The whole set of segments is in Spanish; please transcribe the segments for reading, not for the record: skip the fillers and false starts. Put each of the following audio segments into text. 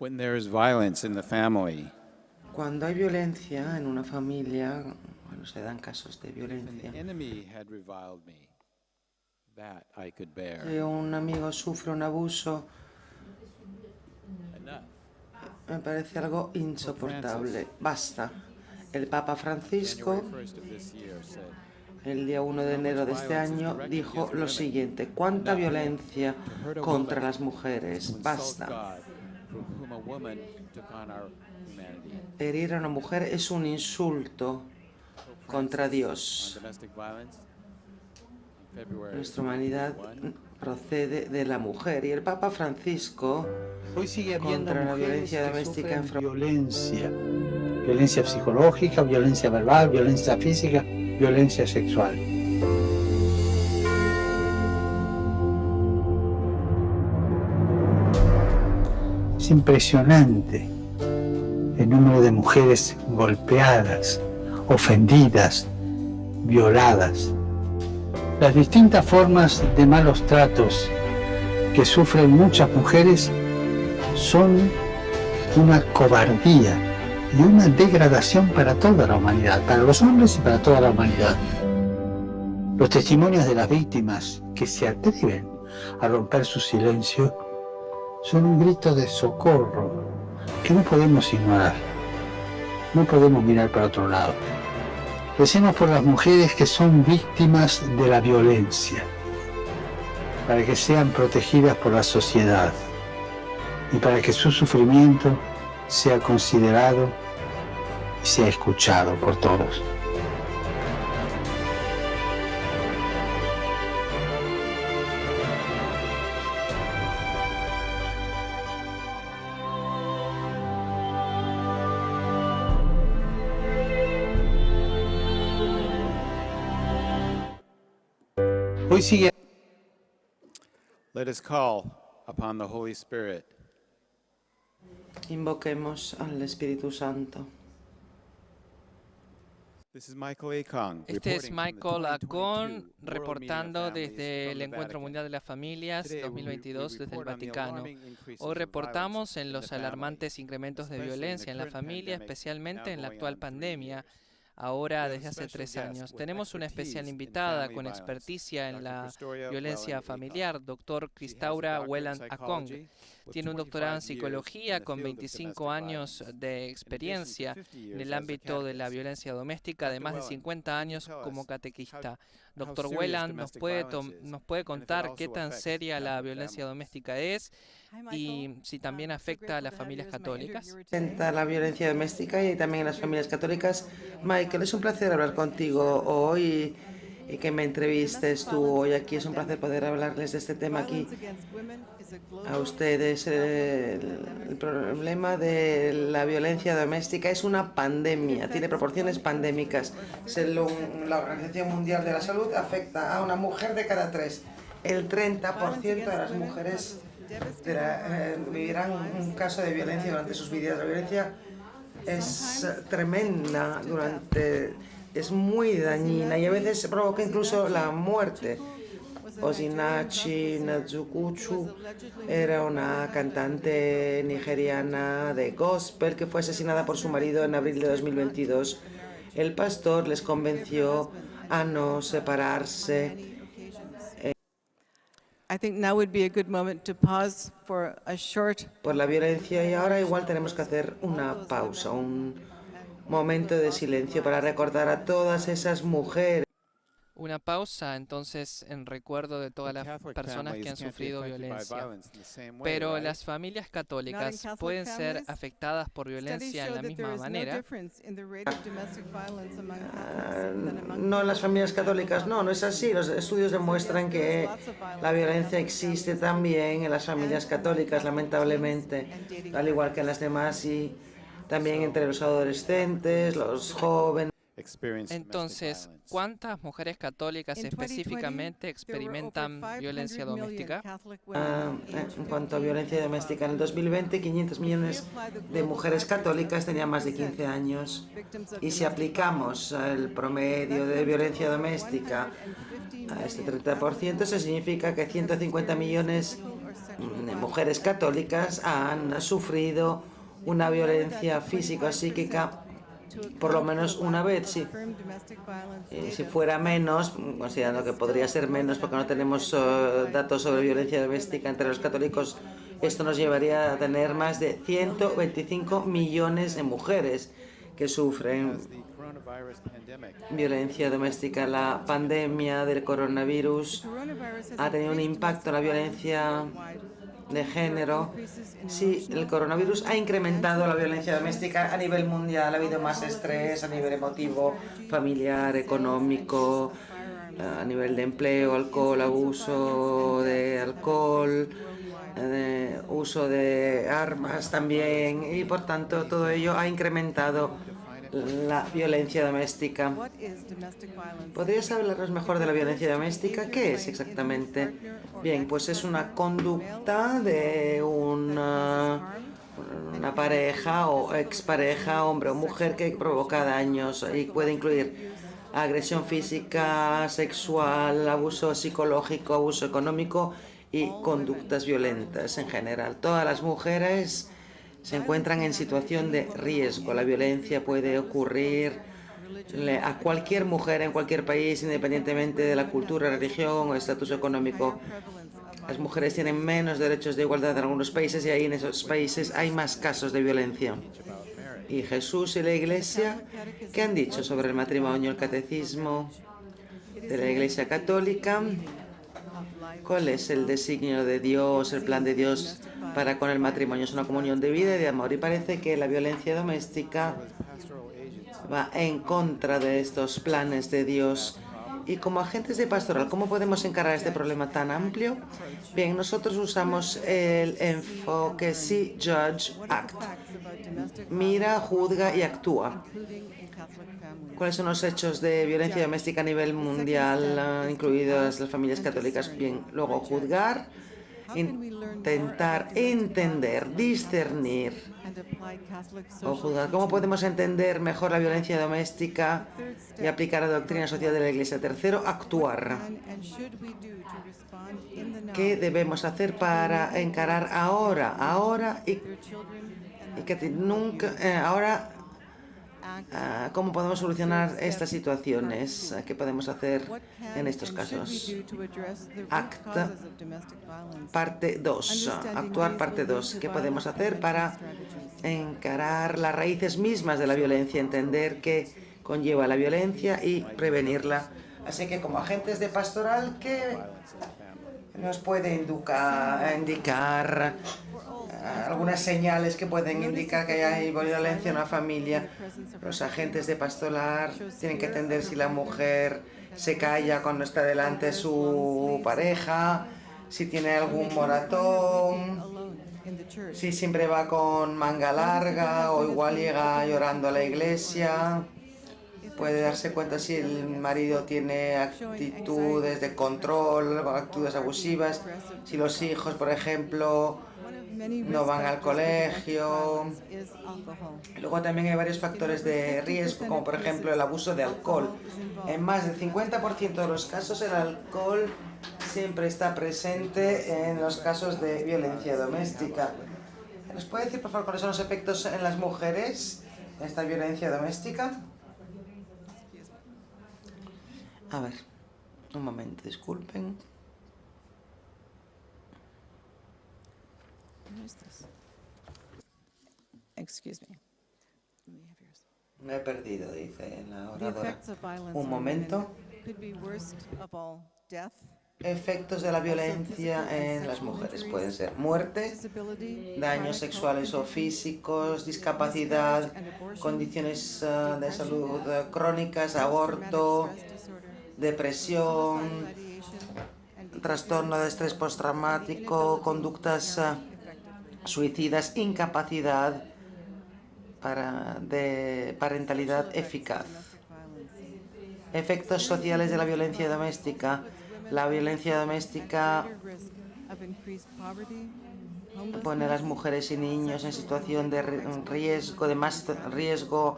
When there is violence in the family, Cuando hay violencia en una familia, bueno, se dan casos de and violencia. the enemy had reviled me, that I could bear. Si un amigo sufre un abuso, Enough. me parece algo insoportable. Basta. El Papa Francisco, January 1st of this year said, el día 1 de enero de este año, dijo lo siguiente: ¿cuánta violencia contra las mujeres? "To insult Basta. God, from whom a woman took on our humanity." Herir a una mujer es un insulto contra On Dios. domestic violence, on February Nuestra humanidad 21, procede de la mujer, y el Papa Francisco, Hoy sigue habiendo contra la mujeres violencia que doméstica sufren violencia psicológica, violencia verbal, violencia física, violencia sexual. Es impresionante el número de mujeres golpeadas, ofendidas, violadas. Las distintas formas de malos tratos que sufren muchas mujeres son una cobardía y una degradación para toda la humanidad, para los hombres y para toda la humanidad. Los testimonios de las víctimas que se atreven a romper su silencio son un grito de socorro que no podemos ignorar. No podemos mirar para otro lado. Recemos por las mujeres que son víctimas de la violencia, para que sean protegidas por la sociedad y para que su sufrimiento sea considerado y sea escuchado por todos. Hoy sigue. let us call upon the Holy Spirit. invoquemos al Espíritu Santo. This is Michael Akong, Este es reporting from the Michael 2022 Acon World Meeting of reportando Families desde from el the Encuentro Vatican. Mundial de las Familias Today, we 2022 desde el report on the Vaticano. alarming increases Hoy of reportamos violence en in los the family, alarmantes incrementos de especially in the violencia en la current familia, pandemic, especialmente now en la going actual on 3 pandemia, years. ahora We have a desde hace special 3 guest años. with Tenemos una especial expertise in invitada family con violence, experticia en Dr. la Christoria violencia Whelan familiar, doctor She has a Christaura doctorate in Whelan Acong. psychology with Tiene un 25 doctorado en years in psicología the con field of 25 domestic años violence. de In addition to experiencia 50 en years el as a ámbito de la catechist. violencia doméstica, Dr. además de Whelan, 50 can you años tell como us catequista. how Doctor serious Whelan domestic violence is, nos puede and if it contar qué also tan affects seria la Catholic violencia families? doméstica es y si también afecta a las familias católicas. Presenta la violencia doméstica y también en las familias católicas. Michael, es un placer hablar contigo hoy y que me entrevistes tú hoy aquí. Es un placer poder hablarles de este tema aquí a ustedes. El problema de la violencia doméstica es una pandemia, tiene proporciones pandémicas. Según la Organización Mundial de la Salud, afecta a una mujer de cada 3. El 30% de las mujeres vivirán un caso de violencia durante sus vidas. La violencia es tremenda, es muy dañina y a veces provoca incluso la muerte. Osinachi Nazukuchu era una cantante nigeriana de gospel que fue asesinada por su marido en abril de 2022. El pastor les convenció a no separarse. I think now would be a good moment to pause for a short Por la violencia y ahora igual tenemos que hacer una pausa, un momento de silencio para recordar a todas esas mujeres. Una pausa entonces en recuerdo de todas las Catholic personas que families han can't be sufrido affected by violencia. violence in the same way, Pero right? las familias católicas Catholic pueden ser families, afectadas por studies violencia en show la that there misma is no manera. difference in the rate of domestic violence among Catholics than among No en las people familias who católicas, no es así. Los estudios demuestran que la violencia existe también en las familias católicas, lamentablemente, al igual que en las demás, y también entre los adolescentes, los jóvenes. experience domestic Entonces, violence. ¿cuántas mujeres católicas In 2020, específicamente there were over experimentan 500 violencia million doméstica? Catholic women aged En cuanto a 15 violencia and doméstica, en el above. 2020 500 millones de mujeres católicas tenían más de 15 años. Y si aplicamos el promedio de violencia doméstica a este 30%, eso significa que 150 millones de mujeres católicas han sufrido una violencia física o psíquica por lo menos una vez, sí. Y si fuera menos, considerando que podría ser menos porque no tenemos datos sobre violencia doméstica entre los católicos, esto nos llevaría a tener más de 125 millones de mujeres que sufren As the coronavirus pandemic violencia doméstica. La pandemia del coronavirus ha tenido un impacto en la violencia de género. Sí, el coronavirus ha incrementado la violencia doméstica a nivel mundial. Ha habido más estrés a nivel emotivo, familiar, económico, a nivel de empleo, alcohol, abuso de alcohol, uso de armas también, y por tanto todo ello ha incrementado la violencia doméstica. What is domestic violence? ¿Podrías hablarnos mejor de la violencia doméstica? ¿Qué es exactamente? Bien, pues es una conducta de una pareja o expareja, hombre o mujer, que provoca daños y puede incluir agresión física, sexual, abuso psicológico, abuso económico y conductas violentas en general. Todas las mujeres se encuentran en situación de riesgo. La violencia puede ocurrir a cualquier mujer en cualquier país, independientemente de la cultura, religión o estatus económico. Las mujeres tienen menos derechos de igualdad en algunos países y ahí en esos países hay más casos de violencia. Y Jesús y la Iglesia, ¿qué han dicho sobre el matrimonio? El catecismo de la Iglesia Católica. ¿Cuál es el designio de Dios, el plan de Dios para con el matrimonio? Es una comunión de vida y de amor. Y parece que la violencia doméstica va en contra de estos planes de Dios. Y como agentes de pastoral, ¿cómo podemos encarar este problema tan amplio? Bien, nosotros usamos el enfoque See, Judge, Act. Mira, juzga y actúa. ¿Cuáles son los hechos de violencia doméstica a nivel mundial, incluidas las familias católicas? Bien, luego juzgar, intentar entender, discernir o juzgar. ¿Cómo podemos entender mejor la violencia doméstica y aplicar la doctrina social de la Iglesia? Tercero, actuar. ¿Qué debemos hacer para encarar ahora y que nunca, ahora? ¿Cómo podemos solucionar estas situaciones? ¿Qué podemos hacer en estos casos? Acta, parte 2. Actuar, parte 2. ¿Qué podemos hacer para encarar las raíces mismas de la violencia, entender qué conlleva la violencia y prevenirla? Así que como agentes de pastoral, ¿qué nos puede indicar algunas señales que pueden indicar que hay violencia en una familia? Los agentes de pastoral tienen que entender si la mujer se calla cuando está delante de su pareja, si tiene algún moratón, si siempre va con manga larga o igual llega llorando a la iglesia. Puede darse cuenta si el marido tiene actitudes de control o actitudes abusivas, si los hijos, por ejemplo, no van al colegio. Luego también hay varios factores de riesgo, como por ejemplo el abuso de alcohol. En más del 50% de los casos el alcohol siempre está presente en los casos de violencia doméstica. ¿Nos puede decir, por favor, cuáles son los efectos en las mujeres de esta violencia doméstica? A ver, un momento, disculpen. Excuse me. Let me have yours. Me he perdido, dice la The oradora. effects of violence Un on momento. women could be worst of all, death, Efectos de la violencia en las mujeres pueden ser muerte, disability, daños sexuales o físicos, discapacidad, condiciones de salud crónicas, aborto, depresión, trastorno de estrés postraumático, conductas suicidas, incapacidad de parentalidad eficaz. Efectos sociales de la violencia doméstica. La violencia doméstica pone a las mujeres y niños en situación de riesgo, de más riesgo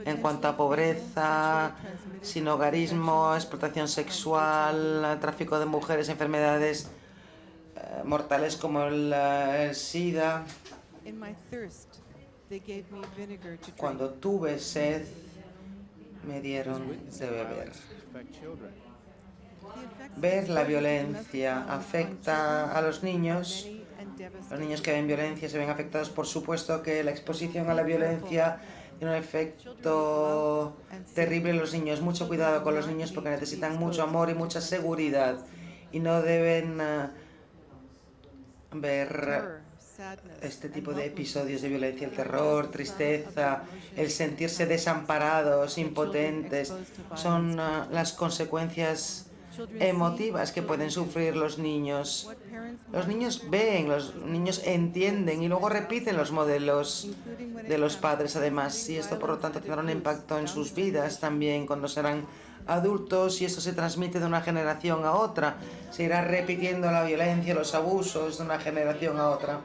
en cuanto a pobreza, sinhogarismo, explotación sexual, tráfico de mujeres, enfermedades mortales como el SIDA. Cuando tuve sed, me dieron de beber. Ver la violencia afecta a los niños. Los niños que ven violencia se ven afectados. Por supuesto que la exposición a la violencia tiene un efecto terrible en los niños. Mucho cuidado con los niños porque necesitan mucho amor y mucha seguridad. Y no deben ver este tipo de episodios de violencia, el terror, tristeza, el sentirse desamparados, impotentes, son las consecuencias emotivas que pueden sufrir los niños. Los niños ven, los niños entienden y luego repiten los modelos de los padres además, y esto por lo tanto tendrá un impacto en sus vidas también cuando serán adultos, y esto se transmite de una generación a otra. Se irá repitiendo la violencia, los abusos de una generación a otra.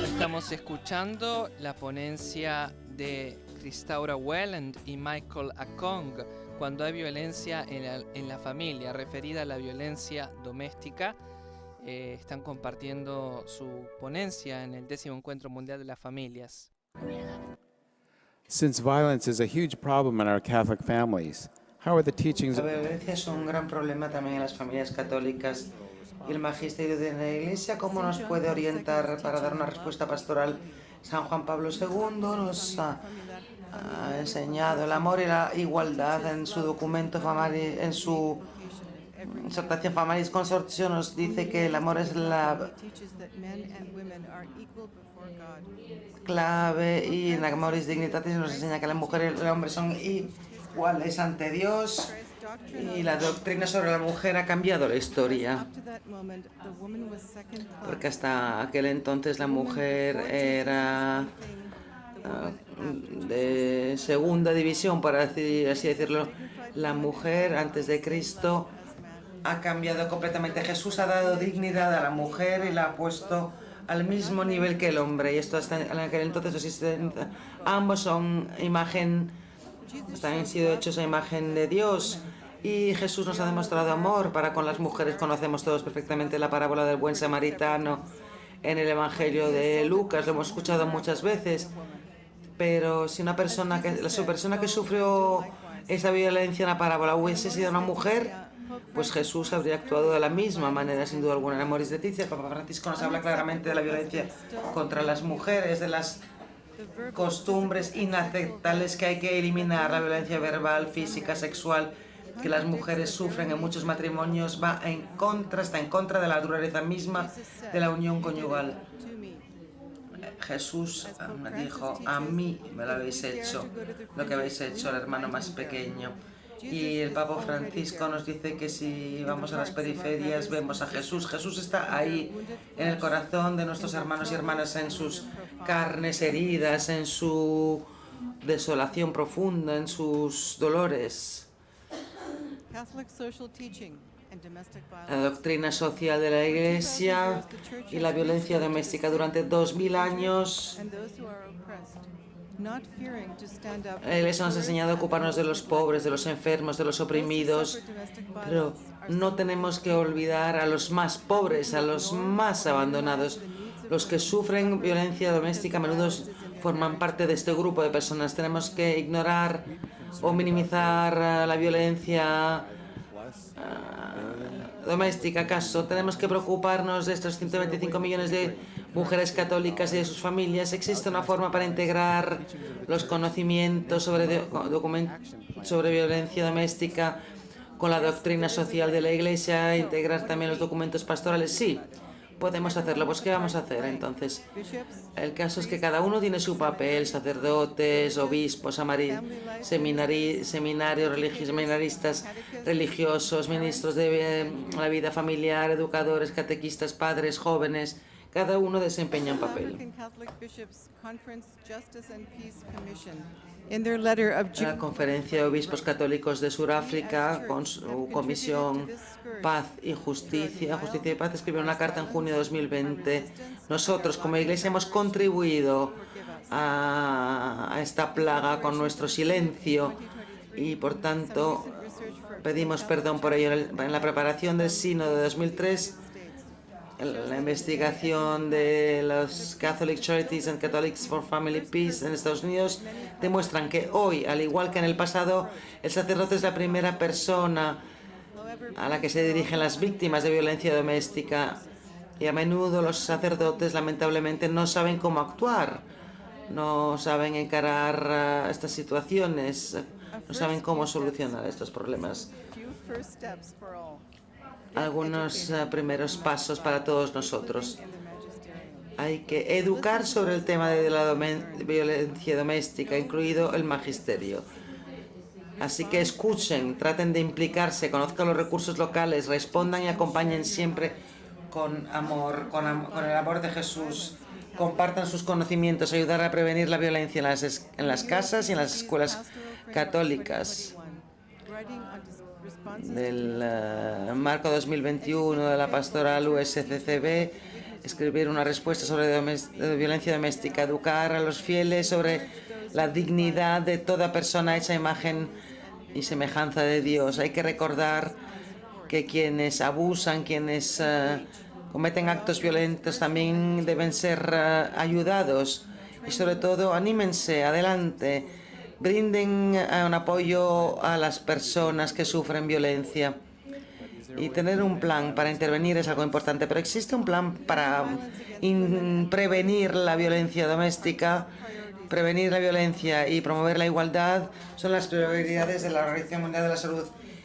Estamos escuchando la ponencia de Christaura Welland y Michael Akong, cuando hay violencia en la familia, referida a la violencia doméstica. Están compartiendo su ponencia en el 10º Encuentro Mundial de las Familias. Since violence is a huge problem in our Catholic families, how are the teachings La violencia es un gran problema también en las familias católicas. Y el magisterio de la Iglesia, ¿cómo nos puede orientar para dar una respuesta pastoral? San Juan Pablo II nos ha enseñado el amor y la igualdad en su documento, en su disertación Familiaris Consortio, nos dice que el amor es la clave, y en Amoris Dignitatis nos enseña que la mujer y el hombre son iguales ante Dios. Y la doctrina sobre la mujer ha cambiado la historia, porque hasta aquel entonces la mujer era de segunda división, para así decirlo. La mujer antes de Cristo ha cambiado completamente. Jesús ha dado dignidad a la mujer y la ha puesto al mismo nivel que el hombre, y esto hasta en aquel entonces ambos son imagen, han sido hechos a imagen de Dios. Y Jesús nos ha demostrado amor para con las mujeres. Conocemos todos perfectamente la parábola del buen samaritano en el Evangelio de Lucas, lo hemos escuchado muchas veces. Pero si la persona que sufrió esa violencia en la parábola hubiese sido una mujer, pues Jesús habría actuado de la misma manera, sin duda alguna. En Amoris Laetitia, el Papa Francisco nos habla claramente de la violencia contra las mujeres, de las costumbres inaceptables que hay que eliminar, la violencia verbal, física, sexual, que las mujeres sufren en muchos matrimonios, está en contra de la naturaleza misma de la unión conyugal. Jesús me dijo: a mí me lo habéis hecho, lo que habéis hecho al hermano más pequeño. Y el Papa Francisco nos dice que si vamos a las periferias vemos a Jesús. Jesús está ahí, en el corazón de nuestros hermanos y hermanas, en sus carnes heridas, en su desolación profunda, en sus dolores. La doctrina social de la Iglesia y la violencia doméstica durante 2000 años. La Iglesia nos ha enseñado a ocuparnos de los pobres, de los enfermos, de los oprimidos, pero no tenemos que olvidar a los más pobres, a los más abandonados. Los que sufren violencia doméstica a menudo forman parte de este grupo de personas. Tenemos que ignorar o minimizar la violencia doméstica. ¿Acaso tenemos que preocuparnos de estos 125 millones de mujeres católicas y de sus familias? ¿Existe una forma para integrar los conocimientos sobre violencia doméstica con la doctrina social de la Iglesia, integrar también los documentos pastorales? Sí, podemos hacerlo. Pues ¿qué vamos a hacer entonces? bishops, El caso es que cada uno tiene su papel, sacerdotes, obispos, seminarios religiosos, seminaristas religiosos, ministros de la vida familiar, educadores, catequistas, padres, jóvenes. Cada uno desempeña un papel. African Catholic Bishops' Conference Justice and Peace Commission, in their letter of La June, Conferencia de Obispos Católicos de Sudáfrica, con su comisión Paz y Justicia, Justicia y Paz, escribió una carta en junio de 2020. Nosotros, como Iglesia, hemos contribuido a esta plaga con nuestro silencio y, por tanto, pedimos perdón por ello. En la preparación del Sínodo de 2003, la investigación de los Catholic Charities and Catholics for Family Peace en Estados Unidos demuestran que hoy, al igual que en el pasado, el sacerdote es la primera persona a la que se dirigen las víctimas de violencia doméstica, y a menudo los sacerdotes lamentablemente no saben cómo actuar, no saben encarar estas situaciones, no saben cómo solucionar estos problemas. few first steps for all. Algunos primeros pasos para todos nosotros. In the magisterium. Hay que educar sobre el tema de la violencia doméstica, incluido el magisterio. Así que escuchen, traten de implicarse, conozcan los recursos locales, respondan y acompañen siempre con amor, con el amor de Jesús. Compartan sus conocimientos, ayudar a prevenir la violencia en las casas y en las escuelas católicas. Writing on responses Del marco 2021 de la pastoral USCCB, escribir una respuesta sobre violencia doméstica, educar a los fieles sobre la dignidad de toda persona hecha imagen y semejanza de Dios. Hay que recordar que quienes abusan, quienes cometen actos violentos también deben ser ayudados, y sobre todo anímense, adelante, brinden un apoyo a las personas que sufren violencia. Y tener un plan para intervenir es algo importante, pero existe un plan para prevenir la violencia doméstica. Prevenir la violencia y promover la igualdad son las prioridades de la Organización Mundial de la Salud.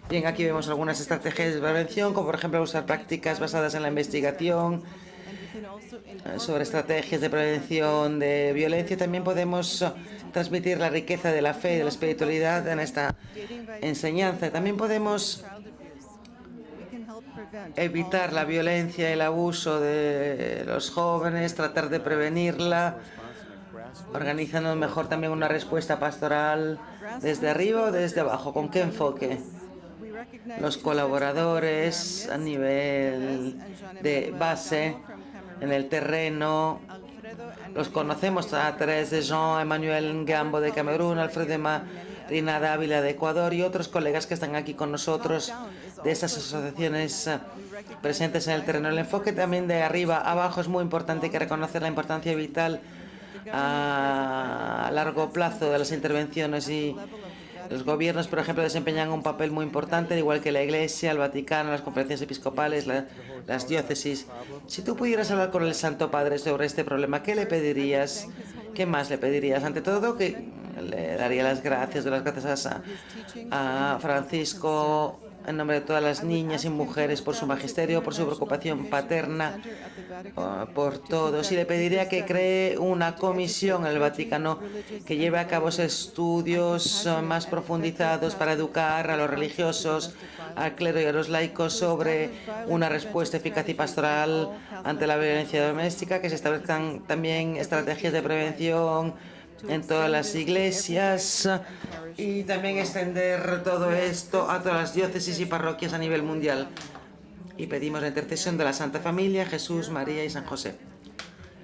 Bien, aquí vemos algunas estrategias de prevención, como por ejemplo usar prácticas basadas en la investigación sobre estrategias de prevención de violencia. También podemos transmitir la riqueza de la fe y de la espiritualidad en esta enseñanza. También podemos evitar la violencia y el abuso de los jóvenes, tratar de prevenirla, organizando mejor también una respuesta pastoral desde arriba o desde abajo. ¿Con qué enfoque? Los colaboradores a nivel de base, en el terreno, los conocemos a través de Jean-Emmanuel Ngambo de Camerún, Alfredo Marina Dávila de Ecuador y otros colegas que están aquí con nosotros de estas asociaciones presentes en el terreno. El enfoque también de arriba a abajo es muy importante. Hay que reconocer la importancia vital a largo plazo de las intervenciones, y los gobiernos, por ejemplo, desempeñan un papel muy importante, igual que la Iglesia, el Vaticano, las conferencias episcopales, las diócesis. Si tú pudieras hablar con el Santo Padre sobre este problema, ¿qué le pedirías? ¿Qué más le pedirías? Ante todo, que le daría las gracias, a Francisco en nombre de todas las niñas y mujeres por su magisterio, por su preocupación paterna, por todos, y le pediría que cree una comisión en el Vaticano que lleve a cabo estudios más profundizados para educar a los religiosos, al clero y a los laicos sobre una respuesta eficaz y pastoral ante la violencia doméstica, que se establezcan también estrategias de prevención en todas las iglesias, y también extender todo esto a todas las diócesis y parroquias a nivel mundial. Y pedimos la intercesión de la Santa Familia, Jesús, María y San José.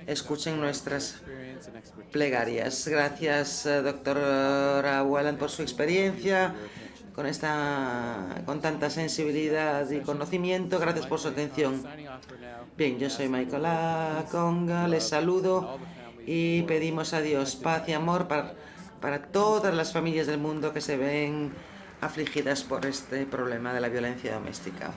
Escuchen nuestras plegarias. Gracias, doctora Welland, por su experiencia, con tanta sensibilidad y conocimiento. Gracias por su atención. Bien, yo soy Michael Aconga, les saludo y pedimos a Dios paz y amor para todas las familias del mundo que se ven afligidas por este problema de la violencia doméstica.